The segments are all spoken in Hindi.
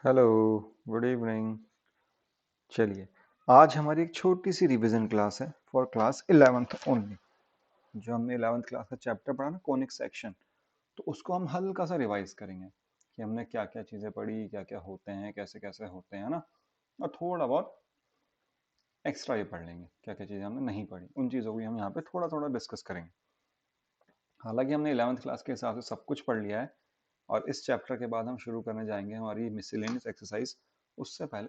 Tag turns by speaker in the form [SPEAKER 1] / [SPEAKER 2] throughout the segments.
[SPEAKER 1] Hello, good evening. चलिए, आज हमारी एक छोटी सी रिवीजन क्लास है फॉर क्लास 11th ओनली। जो हमने 11th क्लास का चैप्टर पढ़ा ना, कोनिक सेक्शन, तो उसको हम हल्का सा रिवाइज करेंगे कि हमने क्या क्या चीज़ें पढ़ी, क्या क्या होते हैं, कैसे कैसे होते हैं ना। और थोड़ा बहुत एक्स्ट्रा ये पढ़ लेंगे, क्या क्या चीज़ें हमने नहीं पढ़ी, उन चीज़ों को हम यहाँ पे थोड़ा थोड़ा डिस्कस करेंगे। हालांकि हमने 11th क्लास के हिसाब से सब कुछ पढ़ लिया है, और इस चैप्टर के बाद हम शुरू करने जाएंगे हमारी मिसलेनियस एक्सरसाइज। उससे पहले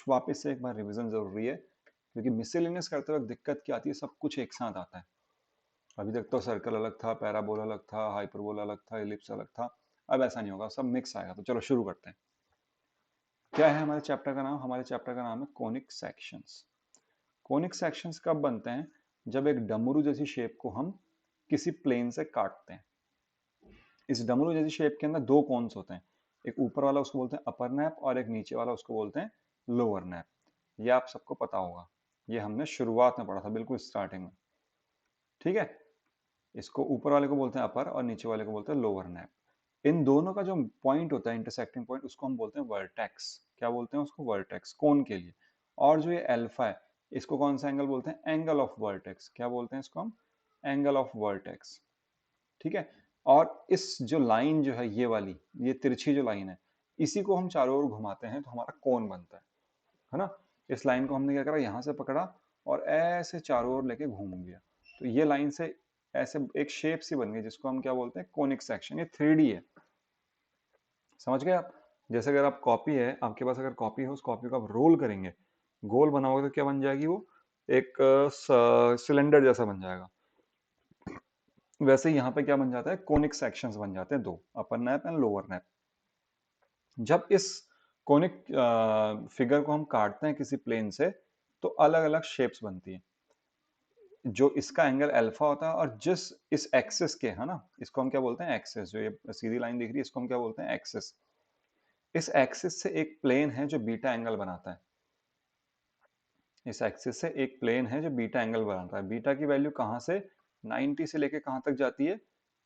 [SPEAKER 1] वापस से एक बार रिवीजन जरूरी है, क्योंकि मिसलेनियस करते वक्त दिक्कत क्या आती है, सब कुछ एक साथ आता है। अभी तक तो सर्कल अलग था, पैराबोला अलग था, हाइपरबोला अलग था, एलिप्स अलग था। अब ऐसा नहीं होगा, सब मिक्स आएगा। तो चलो शुरू करते हैं। क्या है हमारे चैप्टर का नाम? हमारे चैप्टर का नाम है कोनिक सेक्शंस। कोनिक सेक्शंस कब बनते हैं? जब एक डमरू जैसी शेप को हम किसी प्लेन से काटते हैं। इस डमरू जैसी शेप के अंदर दो कोन्स होते हैं। एक ऊपर वाला उसको बोलते हैं अपर नैप, और एक नीचे वाला उसको बोलते हैं लोअर नैप। ये आप सबको पता होगा, ये हमने शुरुआत में पढ़ा था, बिल्कुल स्टार्टिंग में। ठीक है, इसको ऊपर वाले को बोलते हैं अपर और नीचे वाले को बोलते हैं लोअर नैप। इन दोनों का जो पॉइंट होता है, इंटरसेक्टिंग पॉइंट, उसको हम बोलते हैं वर्टेक्स। क्या बोलते हैं उसको? वर्टेक्स, कोन के लिए। और जो ये अल्फा है, इसको कौन सा एंगल बोलते हैं? Angle of vertex. क्या बोलते हैं इसको हम? Angle of vertex. ठीक है। और इस जो लाइन जो है, ये वाली, ये तिरछी जो लाइन है, इसी को हम चारों ओर घुमाते हैं तो हमारा कोन बनता है ना। इस लाइन को हमने क्या करा, यहां से पकड़ा और ऐसे चारों ओर लेके घूम गया, तो ये लाइन से ऐसे एक शेप सी बन गई, जिसको हम क्या बोलते हैं? Conic section. ये 3D है, समझ गए आप? जैसे अगर आप कॉपी है आपके पास, अगर कॉपी है, उस कॉपी को आप रोल करेंगे, गोल बनाओगे, तो क्या बन जाएगी वो? एक सिलेंडर जैसा बन जाएगा। वैसे यहाँ पे क्या बन जाता है? कोनिक सेक्शंस बन जाते हैं, दो, अपर नैप एंड लोअर नैप। जब इस कोनिक फिगर को हम काटते हैं किसी प्लेन से, तो अलग अलग शेप्स बनती हैं। जो इसका एंगल अल्फा होता है, और जिस इस एक्सिस के, है ना, इसको हम क्या बोलते हैं? एक्सिस। जो ये सीधी लाइन दिख रही है, इसको हम क्या बोलते हैं? एक्सिस। इस एक्सिस से एक प्लेन है जो बीटा एंगल बनाता है। इस एक्सिस से एक प्लेन है जो बीटा एंगल बनाता है। बीटा की वैल्यू कहाँ से 90 से लेके कहाँ तक जाती है?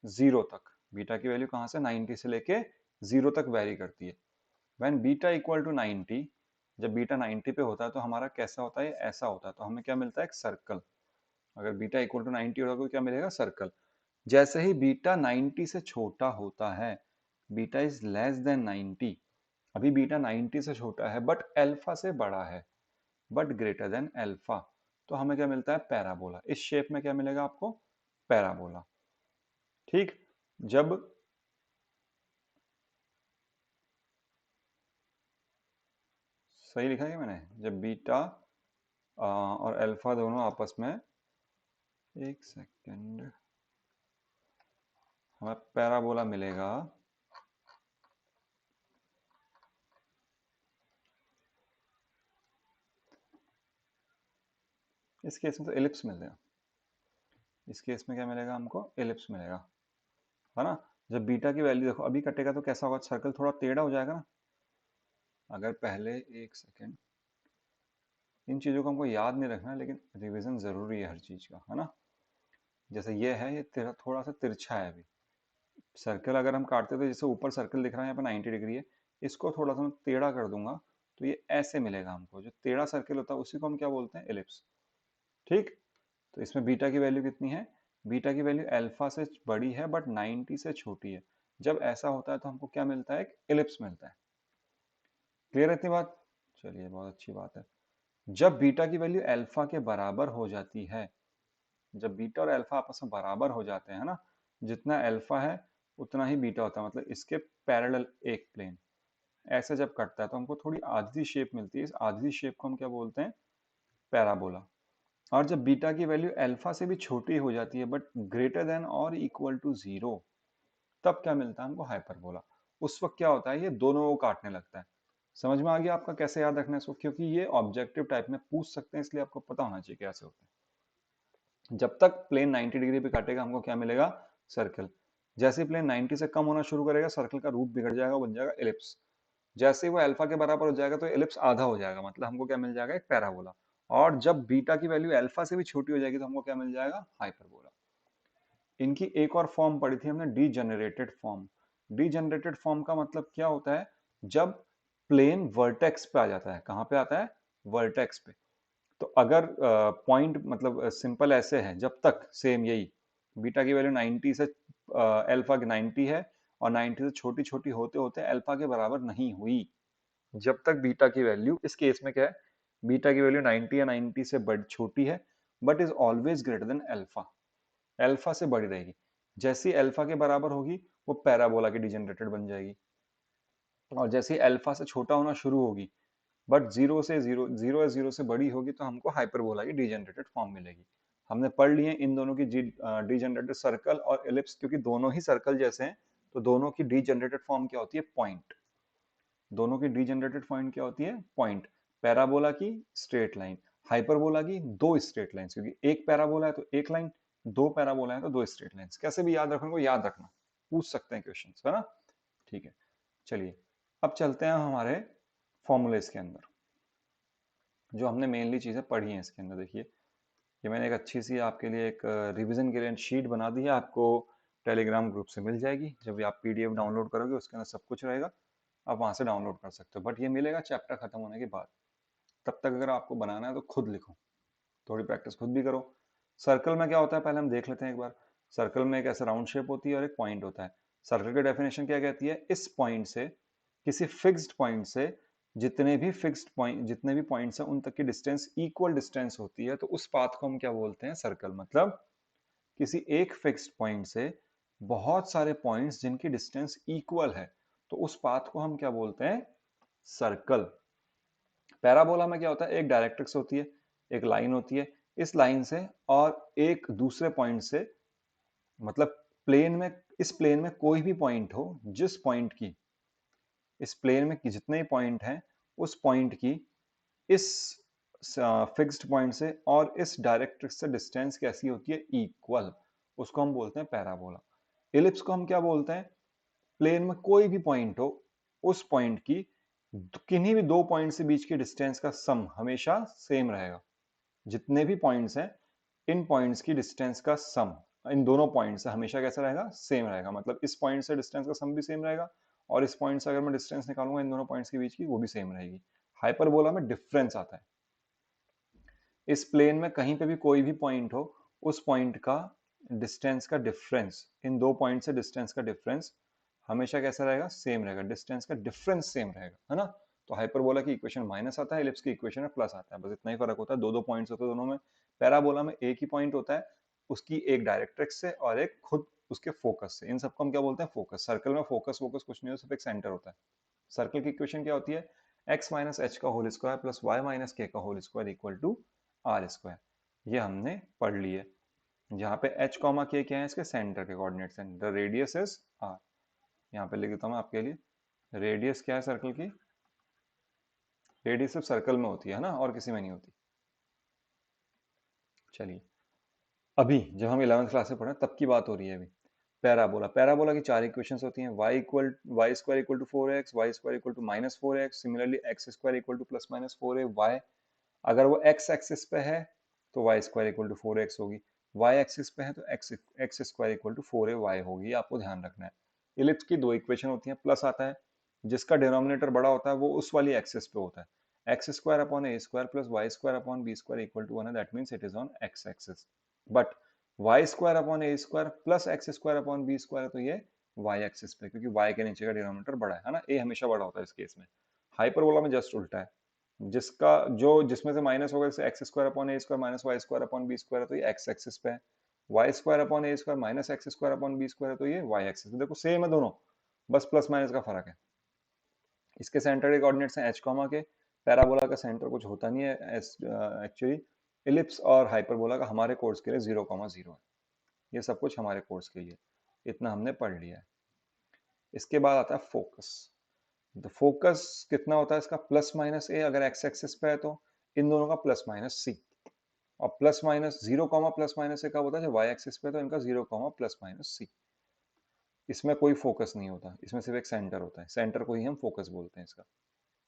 [SPEAKER 1] जीरो तक। बीटा की वैल्यू कहाँ से 90 से लेके जीरो तक वेरी करती है। व्हेन बीटा इक्वल टू 90, जब बीटा 90 पे होता है तो हमारा कैसा होता है? ऐसा होता है। तो हमें क्या मिलता है? एक सर्कल। अगर बीटा इक्वल टू 90 होगा तो क्या मिलेगा? सर्कल। जैसे ही बीटा 90 से छोटा होता है, बीटा इज लेस देन 90, अभी बीटा 90 से छोटा है बट अल्फा से बड़ा है, बट ग्रेटर देन अल्फा, तो हमें क्या मिलता है? पैराबोला। इस शेप में क्या मिलेगा आपको? पैराबोला। ठीक। जब सही लिखा है क्या मैंने? जब बीटा और अल्फा दोनों आपस में, एक सेकेंड, हमें पैराबोला मिलेगा। इस केस में तो एलिप्स मिलेगा। इस केस में क्या मिलेगा हमको? एलिप्स मिलेगा, है ना। जब बीटा की वैल्यू देखो, अभी कटेगा तो कैसा होगा? सर्कल थोड़ा टेढ़ा हो जाएगा ना। अगर पहले, एक सेकेंड, इन चीज़ों को हमको याद नहीं रखना, लेकिन रिवीजन ज़रूरी है हर चीज़ का, है ना। जैसे ये है, ये थोड़ा सा तिरछा है। अभी सर्कल अगर हम काटते तो जैसे ऊपर सर्कल दिख रहा है यहाँ पे 90 डिग्री है, इसको थोड़ा सा मैं टेढ़ा कर दूंगा तो ये ऐसे मिलेगा हमको। जो टेढ़ा सर्कल होता है उसी को हम क्या बोलते हैं? एलिप्स। ठीक। तो इसमें बीटा की वैल्यू कितनी है? बीटा की वैल्यू अल्फा से बड़ी है बट 90 से छोटी है। जब ऐसा होता है तो हमको क्या मिलता है? एक एलिप्स मिलता है। क्लियर है इतनी बात? चलिए, बहुत अच्छी बात है। जब बीटा की वैल्यू अल्फा के बराबर हो जाती है, जब बीटा और अल्फा आपस में बराबर हो जाते हैं ना, जितना अल्फा है उतना ही बीटा होता है, मतलब इसके पैरेलल एक प्लेन, ऐसे जब कटता है तो हमको थोड़ी आधी शेप मिलती है। इस आधी शेप को हम क्या बोलते हैं? पैराबोला। और जब बीटा की वैल्यू अल्फा से भी छोटी हो जाती है बट ग्रेटर देन और इक्वल टू जीरो, तब क्या मिलता है हमको? हाइपरबोला। उस वक्त क्या होता है? ये दोनों को काटने लगता है। समझ में आ गया आपका कैसे याद रखना है इसको? क्योंकि ये ऑब्जेक्टिव टाइप में पूछ सकते हैं, इसलिए आपको पता होना चाहिए कैसे होता है। जब तक प्लेन 90 डिग्री पे काटेगा हमको क्या मिलेगा? सर्कल। जैसे ही प्लेन 90 से कम होना शुरू करेगा, सर्कल का रूप बिगड़ जाएगा, बन जाएगा एलिप्स। जैसे ही वो अल्फा के बराबर हो जाएगा तो एलिप्स आधा हो जाएगा, मतलब हमको क्या मिल जाएगा? एक पैराबोला। और जब बीटा की वैल्यू अल्फा से भी छोटी हो जाएगी तो हमको क्या मिल जाएगा? हाइपरबोला। इनकी एक और फॉर्म पढ़ी थी हमने, डीजेनरेटेड फॉर्म। डीजेनरेटेड फॉर्म का मतलब क्या होता है? जब प्लेन वर्टेक्स पे आ जाता है। कहाँ पे आता है? वर्टेक्स पे। तो अगर पॉइंट मतलब सिंपल ऐसे है, जब तक सेम यही बीटा की वैल्यू 90 से अल्फा की 90 है और 90 से छोटी छोटी होते होते अल्फा के बराबर नहीं हुई, जब तक बीटा की वैल्यू, इस केस में क्या है, बीटा की वैल्यू 90 या 90 से बड़ी छोटी है but is always greater then alpha, alpha से बड़ी रहेगी। जैसी अल्फा के बराबर होगी वो पैराबोला की डिजेनरेटेड बन जाएगी, और जैसे ही अल्फा से छोटा होना शुरू होगी बट जीरो या जीरो से बड़ी होगी तो हमको हाइपरबोला की डिजेनरेटेड फॉर्म मिलेगी। हमने पढ़ लिए इन दोनों की डिजेनरेटेड सर्कल और एलिप्स, क्योंकि दोनों ही सर्कल जैसे हैं तो दोनों की डिजेनरेटेड फॉर्म क्या होती है? पॉइंट। दोनों की डिजेनरेटेड पॉइंट क्या होती है? पॉइंट। पैराबोला की स्ट्रेट लाइन, हाइपरबोला की दो स्ट्रेट लाइंस, क्योंकि एक पैराबोला है तो एक लाइन, दो पैराबोला है तो दो स्ट्रेट लाइंस। कैसे भी याद रखने को याद रखना, पूछ सकते हैं क्वेश्चन, है ना? ठीक है, चलिए अब चलते हैं हमारे फॉर्मूलेस के अंदर, जो हमने मेनली चीजें पढ़ी हैं इसके अंदर। देखिए, ये मैंने एक अच्छी सी आपके लिए एक रिवीजन के लिए शीट बना दी है, आपको टेलीग्राम ग्रुप से मिल जाएगी। जब भी आप पीडीएफ डाउनलोड करोगे उसके अंदर सब कुछ रहेगा, आप वहां से डाउनलोड कर सकते हो, बट ये मिलेगा चैप्टर खत्म होने के बाद। तब तक अगर आपको बनाना है तो खुद लिखो, थोड़ी प्रैक्टिस खुद भी करो। सर्कल में क्या होता है पहले हम देख लेते हैं एक बार। सर्कल में एक ऐसा राउंड शेप होती है और एक पॉइंट होता है। सर्कल की डेफिनेशन क्या कहती है? इस पॉइंट से, किसी फिक्स्ड पॉइंट से जितने भी पॉइंट्स हैं उन तक की डिस्टेंस इक्वल डिस्टेंस होती है, तो उस पाथ को हम क्या बोलते हैं? सर्कल। मतलब किसी एक फिक्स्ड पॉइंट से बहुत सारे पॉइंट्स जिनकी डिस्टेंस इक्वल है, तो उस पाथ को हम क्या बोलते हैं? सर्कल। पैराबोला में क्या होता है? एक डायरेक्ट्रिक्स होती है, एक लाइन होती है, इस लाइन से और एक दूसरे पॉइंट से, मतलब प्लेन में, इस प्लेन में कोई भी पॉइंट हो, जिस पॉइंट की, इस प्लेन में जितने भी पॉइंट हैं उस पॉइंट की इस फिक्स्ड पॉइंट से और इस डायरेक्ट्रिक्स से डिस्टेंस कैसी होती है? इक्वल। उसको हम बोलते हैं पैराबोला। इलिप्स को हम क्या बोलते हैं? प्लेन में कोई भी पॉइंट हो, उस पॉइंट की किन्हीं भी दो पॉइंट से बीच के डिस्टेंस का सम हमेशा सेम रहेगा। जितने भी पॉइंट्स हैं, इन पॉइंट्स की डिस्टेंस का सम इन दोनों पॉइंट से हमेशा कैसा रहेगा? सेम रहेगा। मतलब इस पॉइंट से डिस्टेंस का सम भी सेम रहेगा और इस पॉइंट से अगर मैं डिस्टेंस निकालूंगा इन दोनों पॉइंट्स के बीच की, वो भी सेम रहेगी। हाइपरबोला में डिफरेंस आता है। इस प्लेन में कहीं पे भी कोई भी पॉइंट हो, उस पॉइंट का डिस्टेंस का डिफरेंस, इन दो पॉइंट से डिस्टेंस का डिफरेंस हमेशा कैसा रहेगा? सेम रहेगा। डिस्टेंस का डिफरेंस सेम रहेगा, है ना? तो हाइपरबोला की इक्वेशन माइनस आता है, इलिप्स की इक्वेशन में प्लस आता है, बस इतना ही फर्क होता है। दो दो पॉइंट्स होते हैं दोनों में। पैराबोला में एक ही पॉइंट होता है, उसकी एक डायरेक्ट्रिक्स से और एक खुद उसके फोकस से। इन सबको हम क्या बोलते हैं? फोकस। सर्कल में फोकस फोकस कुछ नहीं होता, सिर्फ एक सेंटर होता है। सर्कल की इक्वेशन क्या होती है? x माइनस एच का whole square plus Y minus K का whole square equal to R square. ये हमने पढ़ लिए। जहाँ पे h कॉमा के क्या है? इसके सेंटर के कोऑर्डिनेट्स हैं। The radius is r। यहाँ पे लिख देता हूँ आपके लिए। रेडियस क्या है सर्कल की? रेडियस सिर्फ सर्कल में होती है ना, और किसी में नहीं होती। चलिए, अभी जब हम 11th क्लास में पढ़े तब की बात हो रही है। अभी पैराबोला, पैराबोला की चार इक्वेशंस होती हैं। Y square equal to 4x, Y square equal to minus 4x, similarly X square equal to plus minus 4a Y. अगर वो एक्स एक्सिस पे है तो Y square equal to 4x होगी, वाई एक्सिस पे है तो X square equal to 4a Y होगी। आपको ध्यान रखना है। इलिप्स की दो इक्वेशन होती हैं, प्लस आता है, जिसका डिनोमिनेटर बड़ा होता है वो उस वाली एक्सिस पे होता है। X square upon A square plus Y square upon B square equal to 1 है, that means it is on X axis. But Y square upon A square plus X square upon B square है तो ये वाई एक्सिस पे, क्योंकि वाई के नीचे का डिनोमिनेटर बड़ा है ना, ए हमेशा बड़ा होता है इस केस में। हाइपरबोला में जस्ट उल्टा है, जिसका जो जिसमें से माइनस होगा, जैसे एक्स स्क्वायर अपॉन ए square minus y square upon B square है तो ये एक्स एक्सिस पे है। वाई स्क्वायर अपॉन ए square minus x square upon B square है तो ये वाई एक्सिस पे। देखो सेम है दोनों, बस प्लस माइनस का फर्क है। इसके सेंटर के कोऑर्डिनेट्स हैं एच कॉमा के। पैराबोला का सेंटर कुछ होता नहीं है एक्चुअली। इलिप्स और हाइपरबोला का हमारे कोर्स के लिए 0,0 है। ये सब कुछ हमारे कोर्स के लिए, इतना हमने पढ़ लिया है। इसके बाद आता है फोकस। तो फोकस कितना होता है इसका? प्लस माइनस ए, अगर एक्स एक्सिस पे है तो इन दोनों का प्लस माइनस सी। और प्लस माइनस 0, प्लस माइनस ए कब होता है? जब वाई एक्सिस पे तो इनका 0, प्लस माइनस सी। इसमें कोई फोकस नहीं होता, इसमें सिर्फ एक सेंटर होता है। सेंटर को ही हम फोकस बोलते हैं। इसका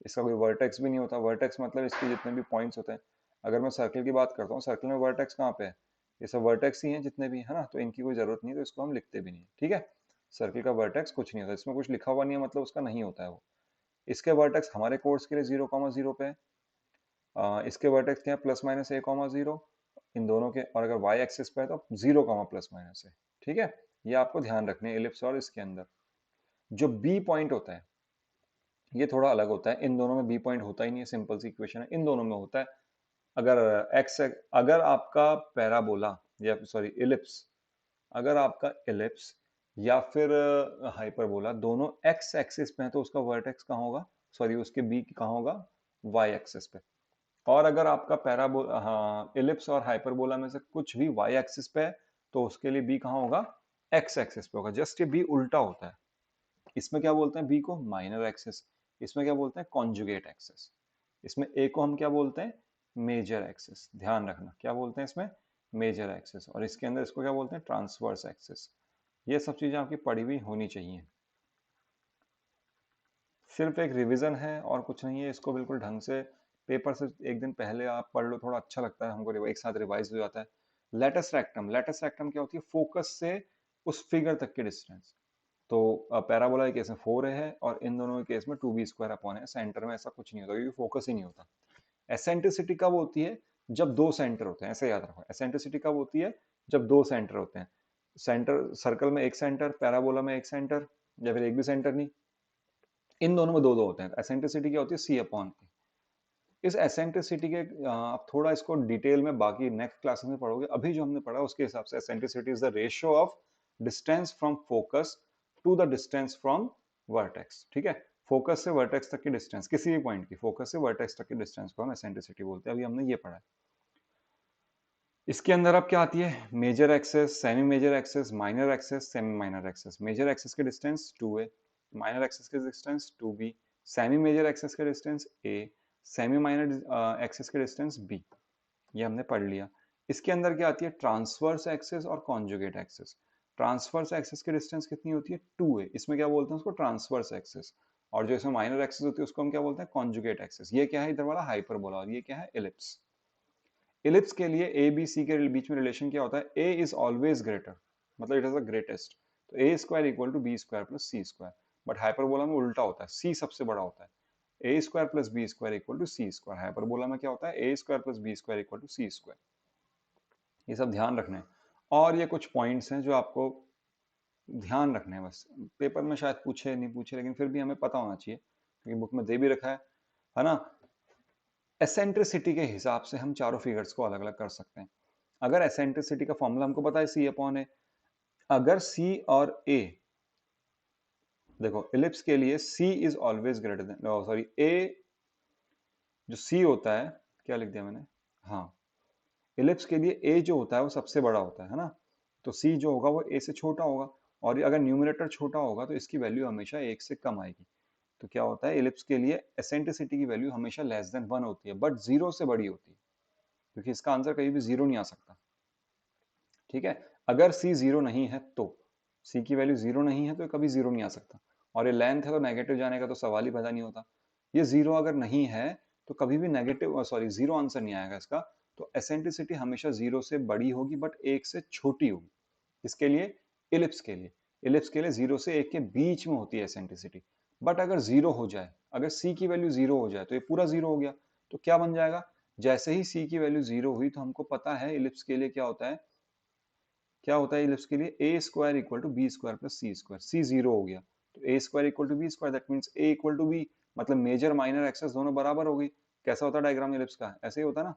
[SPEAKER 1] इसका कोई वर्टेक्स भी नहीं होता। वर्टेक्स मतलब इसके जितने भी पॉइंट्स होते हैं। अगर मैं सर्कल की बात करता हूँ, सर्कल में वर्टेक्स कहाँ पे है? ये सब वर्टेक्स ही हैं जितने भी, है ना, तो इनकी कोई जरूरत नहीं है, तो इसको हम लिखते भी नहीं। ठीक है, सर्कल का वर्टेक्स कुछ नहीं होता, इसमें कुछ लिखा हुआ नहीं है मतलब उसका नहीं होता है वो। इसके वर्टेक्स हमारे कोर्स के लिए 0,0 पे है, इसके वर्टेक्स क्या है +-a,0, इन दोनों के, और अगर y एक्सिस पे है तो 0, ± है। ठीक है, ये आपको ध्यान रखने एलिप्स और इसके अंदर जो b पॉइंट होता है ये थोड़ा अलग होता है, इन दोनों में b पॉइंट होता ही नहीं है, सिंपल सी इक्वेशन है, इन दोनों में होता है। अगर अगर आपका पैराबोला या सॉरी इलिप्स, अगर आपका इलिप्स या फिर हाइपरबोला दोनों x एक्सिस पे है तो उसका वर्टेक्स कहाँ होगा, सॉरी उसके b कहाँ होगा, y एक्सिस पे। और अगर आपका पैराबोला, हाँ, इलिप्स और हाइपरबोला में से कुछ भी y एक्सिस पे है तो उसके लिए b कहाँ होगा, x एक्सिस पे होगा। जस्ट ये b उल्टा होता है, इसमें क्या बोलते हैं b को माइनर एक्सिस, इसमें क्या बोलते हैं कॉन्जुगेट एक्सिस, इसमें a को हम क्या बोलते हैं मेजर एक्सिस, ध्यान रखना क्या बोलते हैं इसमें मेजर एक्सिस, और इसके अंदर इसको क्या बोलते हैं ट्रांसवर्स एक्सिस। ये सब चीजें आपकी पढ़ी हुई होनी चाहिए, सिर्फ एक रिवीजन है और कुछ नहीं है, इसको बिल्कुल ढंग से पेपर से एक दिन पहले आप पढ़ लो, थोड़ा अच्छा लगता है हमको, एक साथ रिवाइज हो जाता है। लेटस रेक्टम, लेटस रेक्टम क्या होती है, फोकस से उस फिगर तक की डिस्टेंस। तो पैराबोला के केस में 4 है और इन दोनों के केस में 2b² अपॉन है, सेंटर में ऐसा कुछ नहीं होता क्योंकि फोकस ही नहीं होता। एसेंट्रिसिटी कब होती है, जब दो सेंटर होते हैं, ऐसे याद रखो, एसेंट्रिसिटी कब होती है जब दो सेंटर होते हैं, सेंटर सर्कल में एक सेंटर, पैराबोला में एक सेंटर, या फिर एक भी सेंटर नहीं, इन दोनों में दो दो होते हैं। एसेंट्रिसिटी क्या होती है सी अपॉन ए। इस एसेंट्रिसिटी के आप थोड़ा इसको डिटेल में बाकी नेक्स्ट क्लासेस में पढ़ोगे, अभी जो हमने पढ़ा उसके हिसाब से eccentricity is the ratio of distance from focus to the distance from vertex. ठीक है, फोकस से वर्टेक्स तक की डिस्टेंस, किसी भी पॉइंट की फोकस से वर्टेक्स तक की डिस्टेंस को हम एसेंट्रिसिटी बोलते हैं, अभी हमने ये पढ़ा है। इसके अंदर अब क्या आती है major axes, semi major axes, minor axes, semi minor axes. Major axes की डिस्टेंस 2a, माइनर एक्सेस की distance 2b, semi major axes की distance a, semi minor axes की डिस्टेंस b। ये हमने पढ़ लिया। इसके अंदर क्या आती है ट्रांसवर्स एक्सेस और कॉन्जुगेट एक्सेस। ट्रांसवर्स एक्सेस की डिस्टेंस कितनी होती है 2a, इसमें क्या बोलते हैं उसको ट्रांसवर्स एक्सेस, और जो इसमें माइनर एक्सेस होती है उसको हम क्या बोलते हैं कॉन्जुगेट एक्सेस। ये क्या है इधर वाला हाइपरबोला, और ये क्या है इलिप्स। इलिप्स के लिए ए बी सी के बीच में रिलेशन क्या होता है, ए इज ऑलवेज ग्रेटर, मतलब इट इज द ग्रेटेस्ट, तो a square equal to b square plus c square. But hyperbola में उल्टा होता है, सी सबसे बड़ा होता है, a square plus b square equal to c square. Hyperbola में क्या होता है a square plus b square equal to c square. ये सब ध्यान रखना है, और ये कुछ पॉइंट्स हैं जो आपको ध्यान रखने हैं बस, पेपर में शायद पूछे नहीं पूछे लेकिन फिर भी हमें पता होना चाहिए क्योंकि बुक में दे भी रखा है ना। एसेंट्रिसिटी के हिसाब से हम चारों फिगर्स को अलग अलग कर सकते हैं। अगर एसेंट्रिसिटी का फॉर्मूला हमको पता है सी अपॉन ए, अगर सी और ए, देखो इलिप्स के लिए c is always greater than, sorry a, जो सी होता है, क्या लिख दिया मैंने, हाँ, इलिप्स के लिए ए जो होता है वो सबसे बड़ा होता है ना, तो सी जो होगा वो ए से छोटा होगा, और अगर न्यूमरेटर छोटा होगा तो इसकी वैल्यू हमेशा एक से कम आएगी। तो क्या होता है इलिप्स के लिए एसेंट्रिसिटी की वैल्यू हमेशा लेस देन 1 होती है, बट जीरो से बड़ी होती है, क्योंकि इसका आंसर कहीं भी जीरो नहीं आ सकता। ठीक है, अगर c जीरो नहीं है तो, c की वैल्यू जीरो नहीं है तो कभी जीरो नहीं आ सकता, और ये लेंथ है तो नेगेटिव जाने का तो सवाल ही पैदा नहीं होता। ये जीरो अगर नहीं है तो कभी भी नेगेटिव, सॉरी जीरो आंसर नहीं आएगा इसका। तो एसेंट्रिसिटी हमेशा जीरो से बड़ी होगी बट एक से छोटी होगी। इसके लिए इलिप्स के लिए, इलिप्स के लिए जीरो से एक के बीच में होती है एसेंट्रिसिटी। बट अगर जीरो हो जाए, अगर c की वैल्यू जीरो हो जाए तो ये पूरा जीरो हो गया, तो क्या बन जाएगा, जैसे ही c की वैल्यू जीरो हुई तो हमको पता है इलिप्स के लिए क्या होता है, क्या होता है इलिप्स के लिए a square equal to b square plus c square. C zero हो गया तो a square equal to b square, that means a equal to b, मतलब मेजर माइनर एक्सेस दोनों बराबर हो गई। कैसा होता है डायग्राम इलिप्स का, ऐसे ही होता है ना,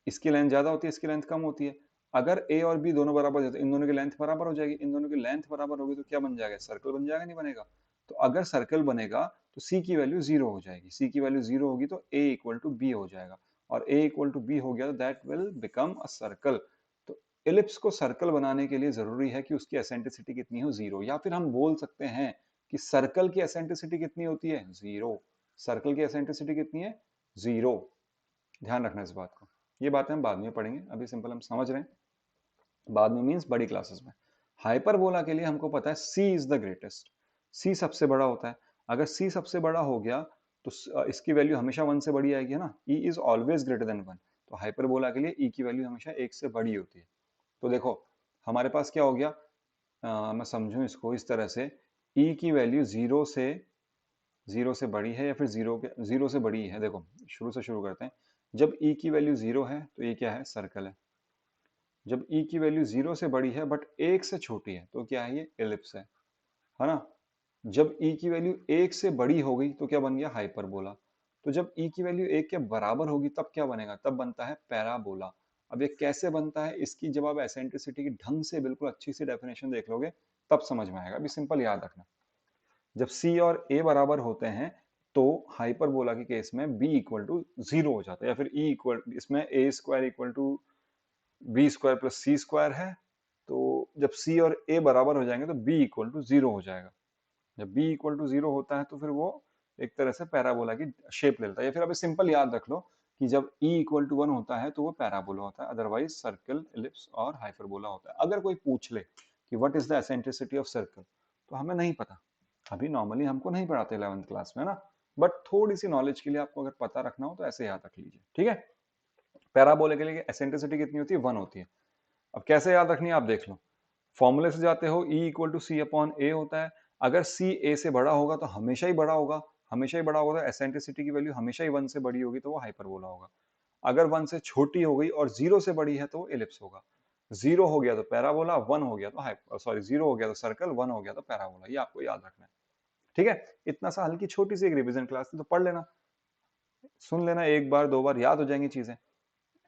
[SPEAKER 1] इसकी लेंथ ज्यादा होती है इसकी लेंथ कम होती है। अगर ए और बी दोनों बराबर होते इन दोनों की लेंथ बराबर हो जाएगी, इन दोनों की लेंथ बराबर होगी तो क्या बन जाएगा, सर्कल बन जाएगा नहीं बनेगा। तो अगर सर्कल बनेगा तो सी की वैल्यू जीरो हो जाएगी, सी की वैल्यू जीरो होगी तो ए इक्वल टू बी हो जाएगा, और ए इक्वल टू बी हो गया तो that will become a circle. तो इलिप्स को सर्कल बनाने के लिए जरूरी है कि उसकी एसेंट्रिसिटी कितनी हो, जीरो, या फिर हम बोल सकते हैं कि सर्कल की एसेंट्रिसिटी कितनी होती है, जीरो। सर्कल की एसेंट्रिसिटी कितनी है, जीरो। ध्यान रखना इस बात को, ये बातें हम बाद में पढ़ेंगे, अभी सिंपल हम समझ रहे हैं, बाद में मीन्स बड़ी क्लासेस में। हाइपरबोला के लिए हमको पता है c is the greatest, c सबसे बड़ा होता है। अगर c सबसे बड़ा हो गया तो इसकी वैल्यू हमेशा 1 से बड़ी आएगी है ना, e is always greater then 1, तो हाइपरबोला के लिए e की वैल्यू हमेशा 1 से बड़ी होती है। तो देखो हमारे पास क्या हो गया, मैं समझूं इसको इस तरह से, e की वैल्यू 0 से जीरो से बड़ी है या फिर जीरो से बड़ी है। देखो शुरू से शुरू करते हैं। जब ई की वैल्यू जीरो है तो ये क्या है, सर्कल है। जब ई की वैल्यू जीरो से बड़ी है बट एक से छोटी है तो क्या है, ये एलिप्स है ना। जब ई की वैल्यू एक से बड़ी हो गई तो क्या बन गया, हाइपरबोला। तो जब ई की वैल्यू एक के बराबर होगी तब क्या बनेगा, तब बनता है पैराबोला। अब ये कैसे बनता है, इसकी जब आप एसेंट्रिसिटी की ढंग से बिल्कुल अच्छी सी डेफिनेशन देख लोगे तब समझ में आएगा। अभी सिंपल याद रखना, जब सी और ए बराबर होते हैं तो हाइपरबोला के केस में बी इक्वल टू जीरो हो जाता है, या फिर ई इक्वल, इसमें a square equal to b square plus c square है। तो जब सी और ए बराबर हो जाएंगे तो बी इक्वल टू जीरो हो जाएगा। जब बी इक्वल टू जीरो होता है तो फिर वो एक तरह से पैराबोला की शेप लेता है। या फिर अभी सिंपल याद रख लो कि जब ई इक्वल टू वन होता है तो वो पैराबोला होता है, अदरवाइज सर्कल, एलिप्स और हाइपरबोला होता है। अगर कोई पूछ ले कि what is the eccentricity of circle, तो हमें नहीं पता, अभी नॉर्मली हमको नहीं पढ़ाते 11th क्लास में ना, बट थोड़ी सी नॉलेज के लिए आपको अगर पता रखना हो तो ऐसे याद रख लीजिए, ठीक है। पैराबोला के लिए एसेंट्रिसिटी कितनी होती है, 1 होती है। अब कैसे याद रखनी है आप देख लो, फॉर्मूले से जाते हो, E equal to c upon a होता है। अगर C A से बड़ा होगा तो हमेशा ही बड़ा होगा, हमेशा ही बड़ा होगा तो एसेंट्रिसिटी की वैल्यू हमेशा ही 1 से बड़ी होगी तो वो हाइपरबोला होगा। अगर 1 से छोटी हो गई और 0 से बड़ी है तो वो एलिप्स होगा। 0 हो गया तो पैराबोला, 1 हो गया तो हाइपर, सॉरी 0 हो गया तो सर्कल, 1 हो गया तो पैराबोला। ये आपको याद रखना है, ठीक है। इतना सा हल्की छोटी सी एक रिवीजन क्लास थी तो पढ़ लेना, सुन लेना, एक बार दो बार याद हो जाएंगी चीजें।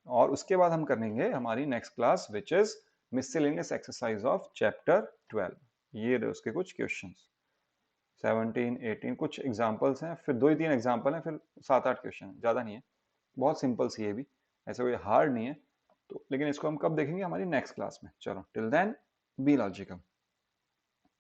[SPEAKER 1] और उसके बाद हम करेंगे हमारी next class which is miscellaneous exercise of chapter 12। ये रहे उसके कुछ क्वेश्चंस, 17 18 कुछ एग्जांपल्स हैं, फिर दो ही तीन एग्जांपल हैं, फिर 7 8 क्वेश्चन, ज़्यादा नहीं है, बहुत सिंपल सी है भी, ऐसा कोई हार्ड नहीं है। तो लेकिन इसको हम कब देखेंगे, हमारी नेक्स्ट क्लास में। चलो टिल देन बी लॉजिकल।